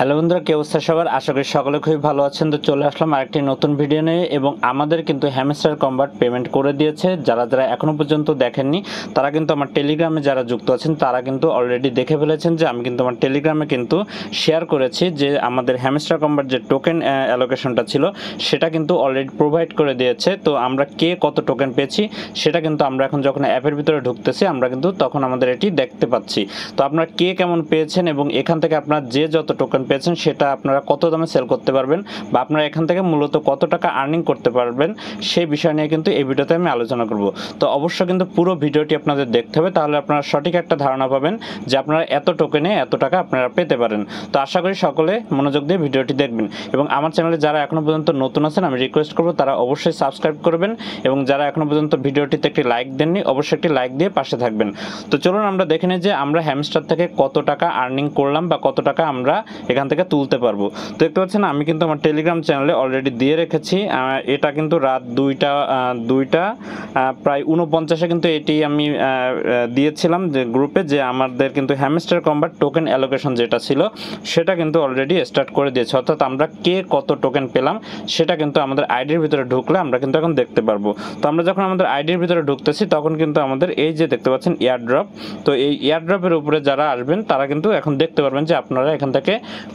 Hello বন্ধুরা, কি অবস্থা সবার? আশা করি সকলে খুবই ভালো আছেন। তো চলে আসলাম আরেকটি নতুন ভিডিও নিয়ে এবং আমাদের কিন্তু হ্যামস্টার কম্বাট পেমেন্ট করে দিয়েছে। যারা যারা এখনো পর্যন্ত দেখেননি তারা কিন্তু আমার টেলিগ্রামে যারা যুক্ত আছেন তারা কিন্তু অলরেডি দেখে ফেলেছেন যে আমি কিন্তু আমার টেলিগ্রামে কিন্তু শেয়ার করেছি যে আমাদের হ্যামস্টার কম্বাট যে টোকেন অ্যালোকেশনটা ছিল সেটা কিন্তু অলরেডি প্রোভাইড করে দিয়েছে। তো আমরা কে কত টোকেন পেয়েছি সেটা কিন্তু আমরা এখন যখন অ্যাপের ভিতরে ঢুকতেছি আমরা কিন্তু তখন আমাদের এটি দেখতে পাচ্ছি। তো আপনারা কে কেমন পেয়েছেন এবং এখান থেকে আপনারা যে যত টোকেন পেয়েছেন সেটা আপনারা কত দামে সেল করতে পারবেন বা আপনারা এখান থেকে মূলত কত টাকা আর্নিং করতে পারবেন সেই বিষয় নিয়ে কিন্তু এই ভিডিওতে আমি আলোচনা করব। তো অবশ্যই কিন্তু পুরো ভিডিওটি আপনাদের দেখতে হবে, তাহলে আপনারা সঠিক একটা ধারণা পাবেন যে আপনারা এত টোকেনে এত টাকা আপনারা পেতে পারেন। তো আশা করি সকলে মনোযোগ দিয়ে ভিডিওটি দেখবেন এবং আমার চ্যানেলে যারা এখনো পর্যন্ত নতুন আছেন আমি রিকোয়েস্ট করব তারা অবশ্যই সাবস্ক্রাইব করবেন এবং যারা এখনো পর্যন্ত ভিডিওটিতে একটি লাইক দেননি অবশ্যই একটি লাইক দিয়ে পাশে থাকবেন। তো চলুন আমরা দেখে নিই যে আমরা হ্যামস্টার থেকে কত টাকা আর্নিং করলাম বা কত টাকা আমরা এখান থেকে তুলতে পারবো। তো দেখতে পাচ্ছেন আমি কিন্তু আমার টেলিগ্রাম চ্যানেলে অলরেডি দিয়ে রেখেছি। এটা কিন্তু রাত দুইটা প্রায় 49-এ কিন্তু এটি আমি দিয়েছিলাম যে গ্রুপে যে আমাদের কিন্তু হ্যামস্টার কম্বাট টোকেন অ্যালোকেশন যেটা ছিল সেটা কিন্তু অলরেডি স্টার্ট করে দিয়েছে। অর্থাৎ আমরা কে কত টোকেন পেলাম সেটা কিন্তু আমাদের আইডির ভিতরে ঢুকলে আমরা কিন্তু এখন দেখতে পারবো। তো আমরা যখন আমাদের আইডির ভিতরে ঢুকতেছি তখন কিন্তু আমাদের এই যে দেখতে পাচ্ছেন এয়ারড্রপ, তো এই এয়ারড্রপের উপরে যারা আসবেন তারা কিন্তু এখন দেখতে পারবেন যে আপনারা এখান থেকে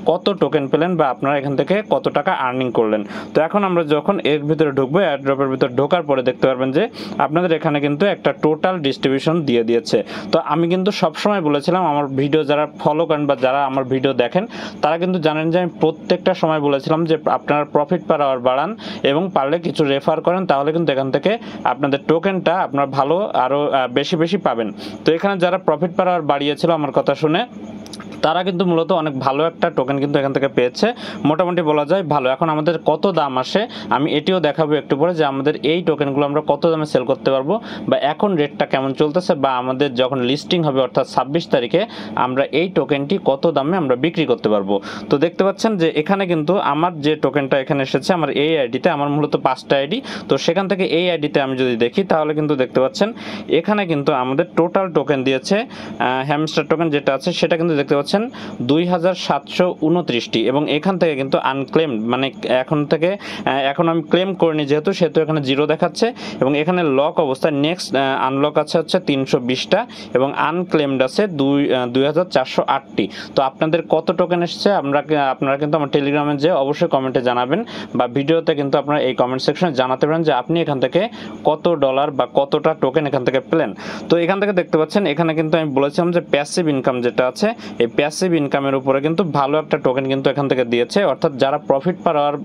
কত টোকেন পেলেন বা আপনারা এখান থেকে কত টাকা আর্নিং করলেন। তো এখন আমরা যখন এর ভিতরে ঢুকবো এয়ারড্রপের ভিতরে ঢোকার পরে দেখতে পারবেন যে আপনাদের এখানে কিন্তু একটা টোটাল ডিস্ট্রিবিউশন দিয়ে দিয়েছে। তো আমি কিন্তু সবসময় বলেছিলাম, আমার ভিডিও যারা ফলো করেন বা যারা আমার ভিডিও দেখেন তারা কিন্তু জানেন যে আমি প্রত্যেকটা সময় বলেছিলাম যে আপনারা প্রফিট পার আওয়ার বাড়ান এবং পারলে কিছু রেফার করেন, তাহলে কিন্তু এখান থেকে আপনাদের টোকেনটা আপনারা ভালো আরও বেশি বেশি পাবেন। তো এখানে যারা প্রফিট পার আওয়ার বাড়িয়েছিল আমার কথা শুনে তারা কিন্তু মূলত অনেক ভালো একটা টোকেন কিন্তু এখান থেকে পেয়েছে, মোটামুটি বলা যায় ভালো। এখন আমাদের কত দাম আসে আমি এটিও দেখাবো একটু পরে যে আমাদের এই টোকেনগুলো আমরা কত দামে সেল করতে পারবো বা এখন রেটটা কেমন চলতেছে বা আমাদের যখন লিস্টিং হবে অর্থাৎ 26 তারিখে আমরা এই টোকেনটি কত দামে আমরা বিক্রি করতে পারবো। তো দেখতে পাচ্ছেন যে এখানে কিন্তু আমার যে টোকেনটা এখানে এসেছে আমার এই আইডিতে, আমার মূলত 5টা আইডি, তো সেখান থেকে এই আইডিতে আমি যদি দেখি তাহলে কিন্তু দেখতে পাচ্ছেন এখানে কিন্তু আমাদের টোটাল টোকেন দিয়েছে হ্যামস্টার টোকেন যেটা আছে সেটা কিন্তু দেখতে পাচ্ছেন 2729টি এবং এখান থেকে কিন্তু আনক্লেম মানে এখন আমি ক্লেম করিনি যেহেতু সেহেতু এখানে 0 দেখাচ্ছে এবং এখানে লক অবস্থায় নেক্সট আনলক আছে হচ্ছে 320টা এবং আনক্লেমড আছে 2408টি। তো আপনাদের কত টোকেন এসেছে আপনারা কিন্তু আমার টেলিগ্রামে যে অবশ্যই কমেন্টে জানাবেন বা ভিডিওতে কিন্তু আপনারা এই কমেন্ট সেকশনে জানাতে পারেন যে আপনি এখান থেকে কত ডলার বা কতটা টোকেন এখান থেকে পেলেন। তো এখান থেকে দেখতে পাচ্ছেন এখানে কিন্তু আমি বলেছিলাম যে প্যাসিভ ইনকাম যেটা আছে এই প্যাসিভ ইনকামের উপরে কিন্তু ভালো একটা টোকেন কিন্তু এখান থেকে দিয়েছে। অর্থাৎ যারা প্রফিট পার আওয়ার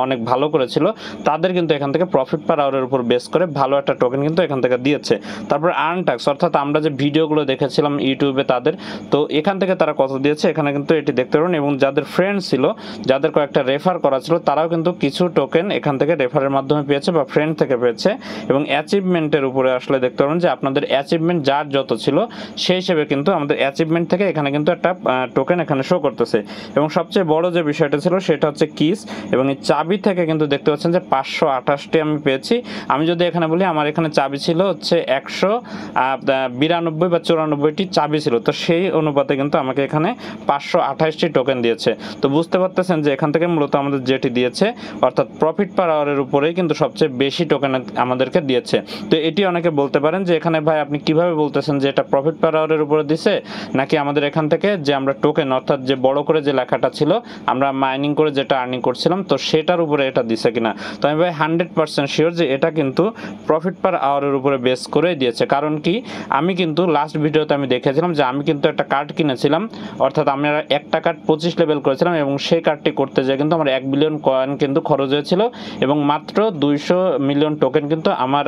অনেক ভালো করেছিল তাদের কিন্তু এখান থেকে প্রফিট পার আওয়ারের উপর বেস করে ভালো একটা টোকেন কিন্তু এখান থেকে দিয়েছে। তারপর আর্ন ট্যাক্স অর্থাৎ আমরা যে ভিডিওগুলো দেখেছিলাম ইউটিউবে তাদের, তো এখান থেকে তারা কত দিয়েছে এখানে কিন্তু এটি দেখতে পারেন এবং যাদের ফ্রেন্ড ছিল যাদের কয়েকটা রেফার করা ছিল তারাও কিন্তু কিছু টোকেন এখান থেকে রেফারের মাধ্যমে পেয়েছে বা ফ্রেন্ড থেকে পেয়েছে। এবং অ্যাচিভমেন্টের উপরে আসলে দেখতে পারেন যে আপনাদের অ্যাচিভমেন্ট যার যত ছিল সেই হিসেবে কিন্তু আমাদের অ্যাচিভমেন্ট থেকে এখানে কিন্তু একটা টোকেন এখানে শো করতেছে। এবং সবচেয়ে বড় যে বিষয়টা ছিল সেটা হচ্ছে কিস এবং এই চাবি থেকে কিন্তু দেখতে পাচ্ছেন যে 528টি আমি পেয়েছি। আমি যদি এখানে বলি আমার এখানে চাবি ছিল হচ্ছে 192 বা 94টি চাবি ছিল, তো সেই অনুপাতে কিন্তু আমাকে এখানে 528টি টোকেন দিয়েছে। তো বুঝতে পারতেছেন যে এখান থেকে মূলত আমাদের যেটি দিয়েছে অর্থাৎ প্রফিট পার আওয়ারের উপরেই কিন্তু সবচেয়ে বেশি টোকেন আমাদেরকে দিয়েছে। তো এটি অনেকে বলতে পারেন যে এখানে ভাই আপনি কিভাবে বলতেছেন যে এটা প্রফিট পার আওয়ারের উপরে দিছে নাকি আমাদের এখান থেকে যে আমরা টোকেন অর্থাৎ যে বড় করে যে লেখাটা ছিল আমরা মাইনিং করে যেটা আর্নিং করছিলাম তো সেটার উপরে এটা দিছে কিনা। তো আমি ভাই 100% শিওর যে এটা কিন্তু প্রফিট পার আওয়ারের উপরে বেস করে দিয়েছে। কারণ কি আমি কিন্তু লাস্ট ভিডিওতে আমি দেখেছিলাম যে আমি কিন্তু একটা কার্ড কিনেছিলাম, অর্থাৎ আমরা একটা কার্ড 25 লেভেল করেছিলাম এবং সেই কার্ডটি করতে যেয়ে কিন্তু আমার 1 বিলিয়ন কয়েন কিন্তু খরচ হয়েছিল এবং মাত্র 200 মিলিয়ন টোকেন কিন্তু আমার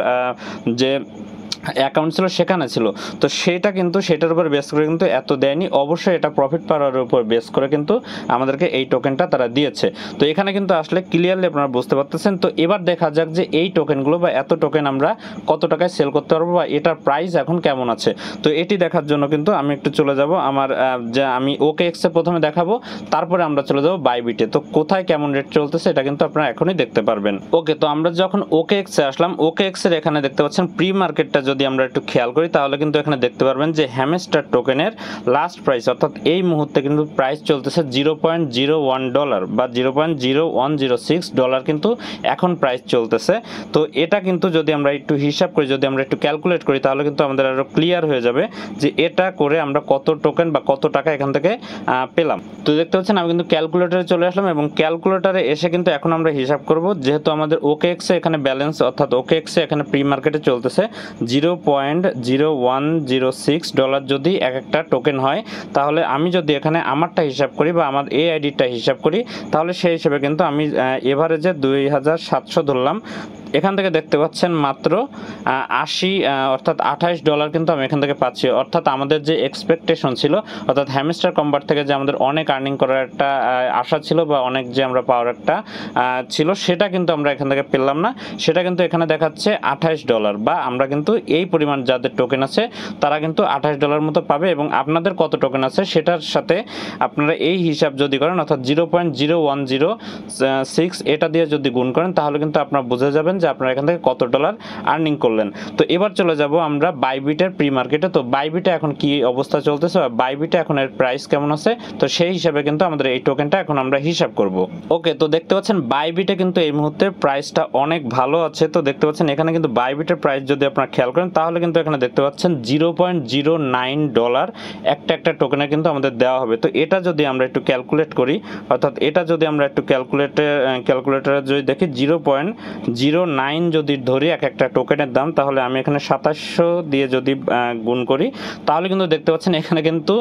যে অ্যাকাউন্ট ছিল সেখানে ছিল। তো সেটা কিন্তু সেটার উপর বেস করে কিন্তু এত দেয়নি, অবশ্যই এটা প্রফিট পাওয়ার উপর বেস করে কিন্তু আমাদেরকে এই টোকেনটা তারা দিয়েছে। তো এখানে কিন্তু আসলে ক্লিয়ারলি আপনারা বুঝতে পারতেছেন। তো এবার দেখা যাক যে এই টোকেনগুলো বা এত টোকেন আমরা কত টাকায় সেল করতে পারবো বা এটার প্রাইস এখন কেমন আছে। তো এটি দেখার জন্য কিন্তু আমি একটু চলে যাব আমার যে আমি OKX-এ প্রথমে দেখাবো, তারপরে আমরা চলে যাব বাইবিটে। তো কোথায় কেমন রেট চলতেছে এটা কিন্তু আপনারা এখনই দেখতে পারবেন। ওকে, তো আমরা যখন OKX-এ আসলাম, OKX-এর এখানে দেখতে পাচ্ছেন প্রি মার্কেটটা যদি আমরা একটু খেয়াল করি তাহলে কিন্তু এখানে দেখতে পারবেন যে হ্যামস্টার টোকেনের লাস্ট প্রাইস অর্থাৎ এই মুহূর্তে কিন্তু প্রাইস চলতেছে $0.01 বা $0.0106 কিন্তু এখন প্রাইস চলতেছে। তো এটা কিন্তু যদি আমরা একটু হিসাব করি, যদি আমরা একটু ক্যালকুলেট করি তাহলে কিন্তু আমাদের আরো ক্লিয়ার হয়ে যাবে যে এটা করে আমরা কত টোকেন বা কত টাকা এখান থেকে পেলাম। তো দেখতে পাচ্ছেন আমি কিন্তু ক্যালকুলেটরে চলে আসলাম এবং ক্যালকুলেটরে এসে কিন্তু এখন আমরা হিসাব করব, যেহেতু আমাদের OKX এখানে ব্যালেন্স অর্থাৎ OKX এখানে প্রি মার্কেটে চলতেছে $0.0106 যদি এক একটা টোকেন হয়, তাহলে আমি যদি এখানে আমারটা হিসাব করি বা আমার এই আইডিটা হিসাব করি তাহলে সেই হিসেবে কিন্তু আমি এভারেজে 2700 ধরলাম। এখান থেকে দেখতে পাচ্ছেন মাত্র 80 অর্থাৎ $28 কিন্তু আমি এখান থেকে পাচ্ছি। অর্থাৎ আমাদের যে এক্সপেকটেশন ছিল অর্থাৎ হ্যামস্টার কম্বার থেকে যে আমাদের অনেক আর্নিং করার একটা আশা ছিল বা অনেক যে আমরা পাওয়ার একটা ছিল, সেটা কিন্তু আমরা এখান থেকে পেলাম না। সেটা কিন্তু এখানে দেখাচ্ছে $28 বা আমরা কিন্তু এই পরিমাণ যাদের টোকেন আছে তারা কিন্তু $28 মতো পাবে এবং আপনাদের কত টোকেন আছে সেটার সাথে আপনারা এই হিসাব যদি করেন অর্থাৎ 0.0106 এটা দিয়ে যদি গুণ করেন তাহলে কিন্তু আপনারা বুঝে যাবেন যে আপনারা এখান থেকে কত ডলার আর্নিং করলেন। তো এবার চলে যাব আমরা বাইবিটের প্রি মার্কেটে। তো বাইবিটে এখন কি অবস্থা চলতেছে বা বাইবিটে এখন এর প্রাইস কেমন আছে, তো সেই হিসাবে কিন্তু আমাদের এই টোকেনটা এখন আমরা হিসাব করব। ওকে, তো দেখতে পাচ্ছেন বাইবিটে কিন্তু এই মুহূর্তে প্রাইসটা অনেক ভালো আছে। তো দেখতে পাচ্ছেন এখানে কিন্তু বাইবিটের প্রাইস যদি আপনারা খেয়াল করেন তাহলে কিন্তু এখানে দেখতে পাচ্ছেন $0.09 একটা টোকেনে কিন্তু আমাদের দেওয়া হবে। তো এটা যদি আমরা একটু ক্যালকুলেট করি অর্থাৎ এটা যদি আমরা একটু ক্যালকুলেটরে যদি দেখি 0.09 যদি ধরি এক একটা টোকেনের দাম, তাহলে আমি এখানে 2700 দিয়ে যদি গুণ করি তাহলে কিন্তু দেখতে পাচ্ছেন এখানে কিন্তু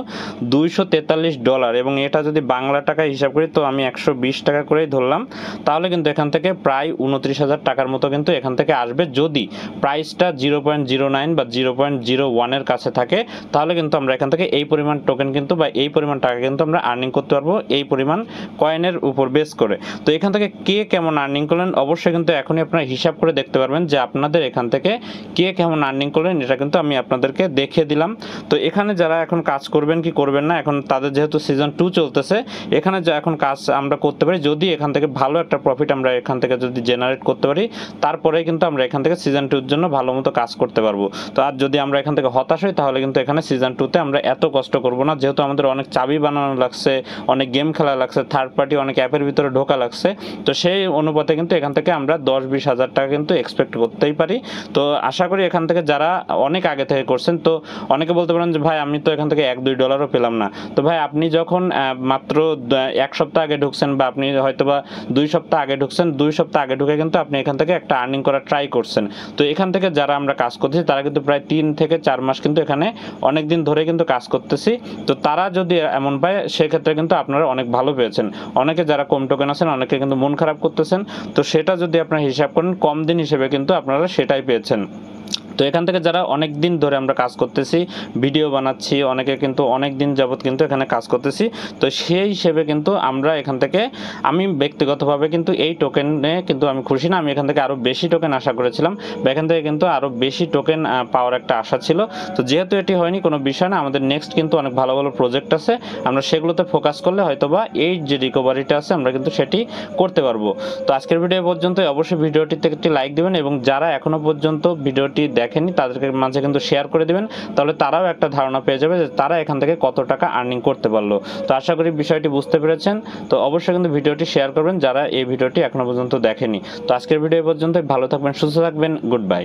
$243 এবং এটা যদি বাংলা টাকায় হিসাব করি তো আমি 120 টাকা করেই ধরলাম, তাহলে কিন্তু এখান থেকে প্রায় 29,000 টাকার মতো কিন্তু এখান থেকে আসবে যদি প্রাইসটা 0.09 বা 0.01 এর কাছে থাকে। তাহলে কিন্তু আমরা এখান থেকে এই পরিমাণ টোকেন কিন্তু বা এই পরিমাণ টাকা কিন্তু আমরা আর্নিং করতে পারবো এই পরিমাণ কয়েনের উপর বেস করে। তো এখান থেকে কে কেমন আর্নিং করলেন অবশ্যই কিন্তু এখনই আপনারা হিসাব করে দেখতে পারবেন যে আপনাদের এখান থেকে কে কেমন আর্নিং করলেন, এটা কিন্তু আমি আপনাদেরকে দেখিয়ে দিলাম। তো এখানে যারা এখন কাজ করবেন কি করবেন না, এখন তাদের যেহেতু সিজন 2 চলতেছে এখানে যা এখন কাজ আমরা করতে পারি, যদি এখান থেকে ভালো একটা প্রফিট আমরা এখান থেকে যদি জেনারেট করতে পারি তারপরে কিন্তু আমরা এখান থেকে সিজন 2 এর জন্য ভালো মতো কাজ করতে পারবো। তো আর যদি আমরা এখান থেকে হতাশ হই তাহলে কিন্তু এখানে সিজন 2 তে আমরা এত কষ্ট করব না, যেহেতু আমাদের অনেক চাবি বানানো লাগছে, অনেক গেম খেলা লাগছে, থার্ড পার্টি অনেক অ্যাপের ভিতরে ঢোকা লাগছে। তো সেই অনুপাতে কিন্তু এখান থেকে আমরা 10-20 হাজার টাকা কিন্তু এক্সপেক্ট করতেই পারি। তো আশা করি এখান থেকে যারা অনেক আগে থেকে করছেন, তো অনেকে বলতে পারেন যে ভাই আমি তো এখান থেকে $1-2 পেলাম না। তো ভাই আপনি যখন মাত্র 1 সপ্তাহ আগে ঢুকছেন বা আপনি হয়তো বা 2 সপ্তাহ আগে ঢুকছেন, 2 সপ্তাহ আগে ঢুকে কিন্তু আপনি এখান থেকে একটা আর্নিং করার ট্রাই করছেন। তো এখান থেকে যারা আমরা কাজ করতেছি তারা কিন্তু প্রায় 3 থেকে 4 মাস কিন্তু এখানে অনেক দিন ধরে কিন্তু কাজ করতেছি। তো তারা যদি এমন পায় সেক্ষেত্রে কিন্তু আপনারা অনেক ভালো পেয়েছেন। অনেকে যারা কম টোকেন আছেন অনেকে কিন্তু মন খারাপ করতেছেন, তো সেটা যদি আপনারা হিসাব করেন কম দিন হিসেবে কিন্তু আপনারা সেটাই পেয়েছেন। তো এখান থেকে যারা অনেক দিন ধরে আমরা কাজ করতেছি, ভিডিও বানাচ্ছি, অনেকে কিন্তু অনেক দিন যাবত কিন্তু এখানে কাজ করতেছি, তো সেই হিসেবে কিন্তু আমরা এখান থেকে আমি ব্যক্তিগতভাবে কিন্তু এই টোকেনে কিন্তু আমি খুশি না। আমি এখান থেকে আরও বেশি টোকেন আশা করেছিলাম বা এখান থেকে কিন্তু আরও বেশি টোকেন পাওয়ার একটা আশা ছিল। তো যেহেতু এটি হয়নি কোনো বিষয় না, আমাদের নেক্সট কিন্তু অনেক ভালো ভালো প্রজেক্ট আছে, আমরা সেগুলোতে ফোকাস করলে হয়তোবা এই যে রিকভারিটা আছে আমরা কিন্তু সেটি করতে পারবো। তো আজকের ভিডিও পর্যন্ত অবশ্যই ভিডিওটিতে একটি লাইক দেবেন এবং যারা এখনো পর্যন্ত ভিডিওটি দেখেননি তাদেরকে মাঝে কিন্তু শেয়ার করে দিবেন, তাহলে তারাও একটা ধারণা পেয়ে যাবে যে তারা এখান থেকে কত টাকা আর্নিং করতে পারলো। তো আশা করি বিষয়টি বুঝতে পেরেছেন। তো অবশ্যই কিন্তু ভিডিওটি শেয়ার করবেন যারা এই ভিডিওটি এখনো পর্যন্ত দেখেনি। তো আজকের ভিডিও পর্যন্ত ভালো থাকবেন, সুস্থ থাকবেন, গুড বাই।